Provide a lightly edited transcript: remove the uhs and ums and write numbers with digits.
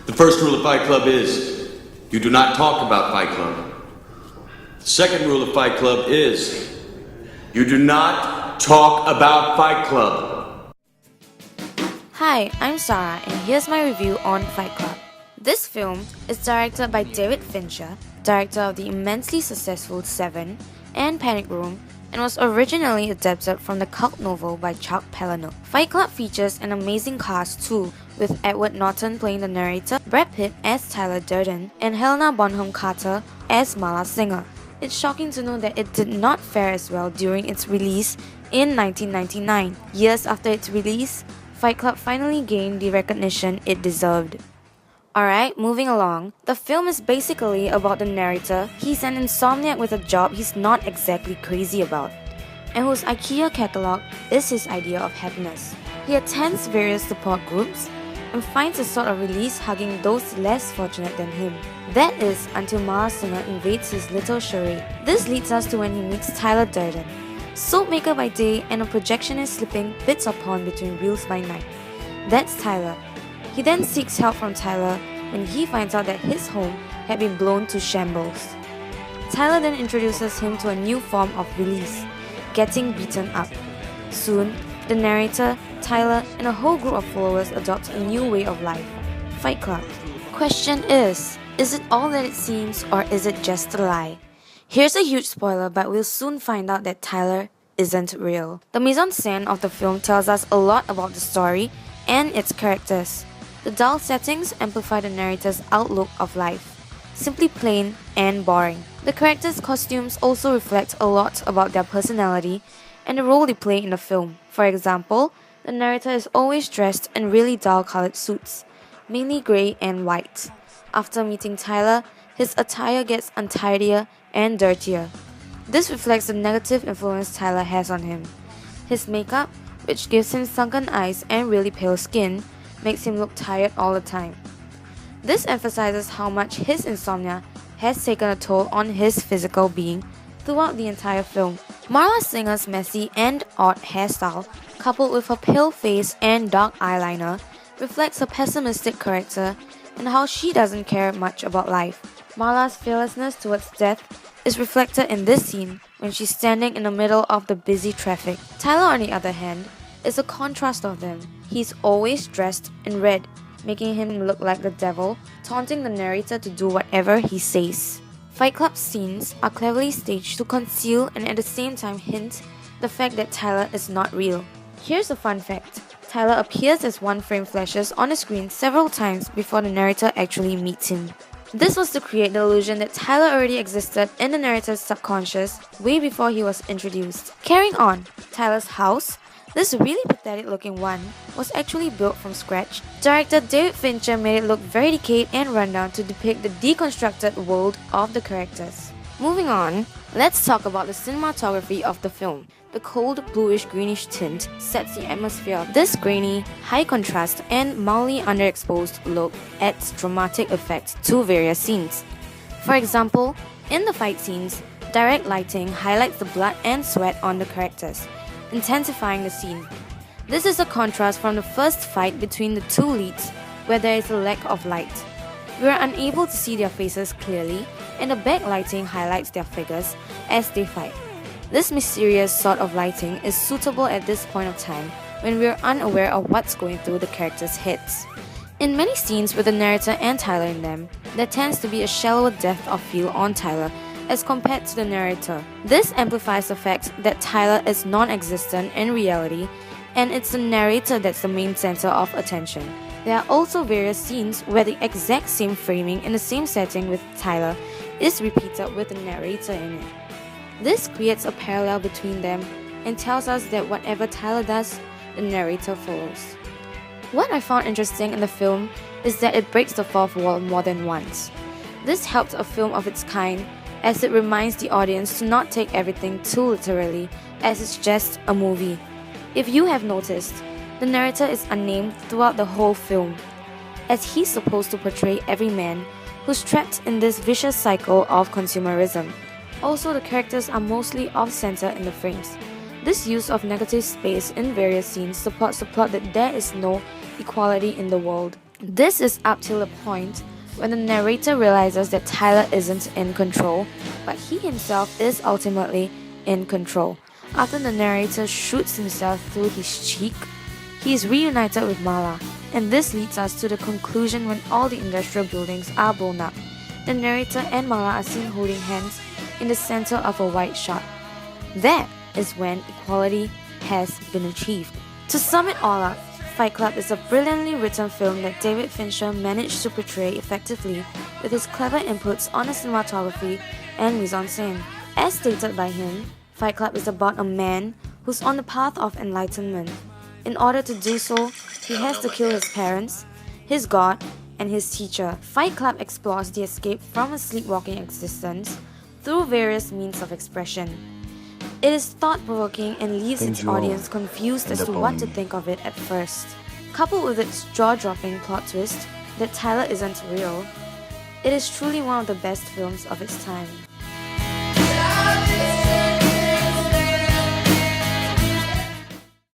The first rule of Fight Club is you do not talk about Fight Club. The second rule of Fight Club is you do not talk about Fight Club. Hi, I'm Sara and here's my review on Fight Club. This film is directed by David Fincher, director of the immensely successful Seven and Panic Room, and was originally adapted from the cult novel by Chuck Palahniuk. Fight Club features an amazing cast too, with Edward Norton playing the narrator, Brad Pitt as Tyler Durden, and Helena Bonham Carter as Marla Singer. It's shocking to know that it did not fare as well during its release in 1999. Years after its release, Fight Club finally gained the recognition it deserved. Alright, moving along. The film is basically about the narrator. He's an insomniac with a job he's not exactly crazy about, and whose IKEA catalog is his idea of happiness. He attends various support groups and finds a sort of release hugging those less fortunate than him. That is until Marla Singer invades his little charade. This leads us to when he meets Tyler Durden, soap maker by day and a projectionist slipping bits of porn between wheels by night. That's Tyler. He then seeks help from Tyler when he finds out that his home had been blown to shambles. Tyler then introduces him to a new form of release, getting beaten up. Soon, the narrator, Tyler, and a whole group of followers adopt a new way of life, Fight Club. Question is it all that it seems or is it just a lie? Here's a huge spoiler, but we'll soon find out that Tyler isn't real. The mise-en-scène of the film tells us a lot about the story and its characters. The dull settings amplify the narrator's outlook of life, simply plain and boring. The characters' costumes also reflect a lot about their personality and the role they play in the film. For example, the narrator is always dressed in really dull-colored suits, mainly grey and white. After meeting Tyler, his attire gets untidier and dirtier. This reflects the negative influence Tyler has on him. His makeup, which gives him sunken eyes and really pale skin, makes him look tired all the time. This emphasizes how much his insomnia has taken a toll on his physical being throughout the entire film. Marla Singer's messy and odd hairstyle, coupled with her pale face and dark eyeliner, reflects her pessimistic character and how she doesn't care much about life. Marla's fearlessness towards death is reflected in this scene when she's standing in the middle of the busy traffic. Tyler, on the other hand, is a contrast of them. He's always dressed in red, making him look like the devil, taunting the narrator to do whatever he says. Fight Club scenes are cleverly staged to conceal and at the same time hint the fact that Tyler is not real. Here's a fun fact. Tyler appears as one-frame flashes on the screen several times before the narrator actually meets him. This was to create the illusion that Tyler already existed in the narrator's subconscious way before he was introduced. Carrying on, Tyler's house, this really pathetic looking one, was actually built from scratch. Director David Fincher made it look very decayed and rundown to depict the deconstructed world of the characters. Moving on, let's talk about the cinematography of the film. The cold bluish-greenish tint sets the atmosphere of this grainy, high-contrast and mildly underexposed look adds dramatic effect to various scenes. For example, in the fight scenes, direct lighting highlights the blood and sweat on the characters, intensifying the scene. This is a contrast from the first fight between the two leads, where there is a lack of light. We are unable to see their faces clearly, and the backlighting highlights their figures as they fight. This mysterious sort of lighting is suitable at this point of time when we are unaware of what's going through the characters' heads. In many scenes with the narrator and Tyler in them, there tends to be a shallower depth of field on Tyler as compared to the narrator. This amplifies the fact that Tyler is non-existent in reality, and it's the narrator that's the main center of attention. There are also various scenes where the exact same framing in the same setting with Tyler is repeated with the narrator in it. This creates a parallel between them and tells us that whatever Tyler does, the narrator follows. What I found interesting in the film is that it breaks the fourth wall more than once. This helped a film of its kind as it reminds the audience to not take everything too literally as it's just a movie. If you have noticed, the narrator is unnamed throughout the whole film, as he's supposed to portray every man who's trapped in this vicious cycle of consumerism. Also, the characters are mostly off-center in the frames. This use of negative space in various scenes supports the plot that there is no equality in the world. This is up till the point when the narrator realizes that Tyler isn't in control, but he himself is ultimately in control. After the narrator shoots himself through his cheek, he is reunited with Marla, and this leads us to the conclusion when all the industrial buildings are blown up. The narrator and Marla are seen holding hands in the center of a white shot. That is when equality has been achieved. To sum it all up, Fight Club is a brilliantly written film that David Fincher managed to portray effectively with his clever inputs on the cinematography and mise-en-scène. As stated by him, Fight Club is about a man who's on the path of enlightenment. In order to do so, he has to kill his parents, his god, and his teacher. Fight Club explores the escape from a sleepwalking existence through various means of expression. It is thought-provoking and leaves its audience confused as to what to think of it at first. Coupled with its jaw-dropping plot twist that Tyler isn't real, it is truly one of the best films of its time.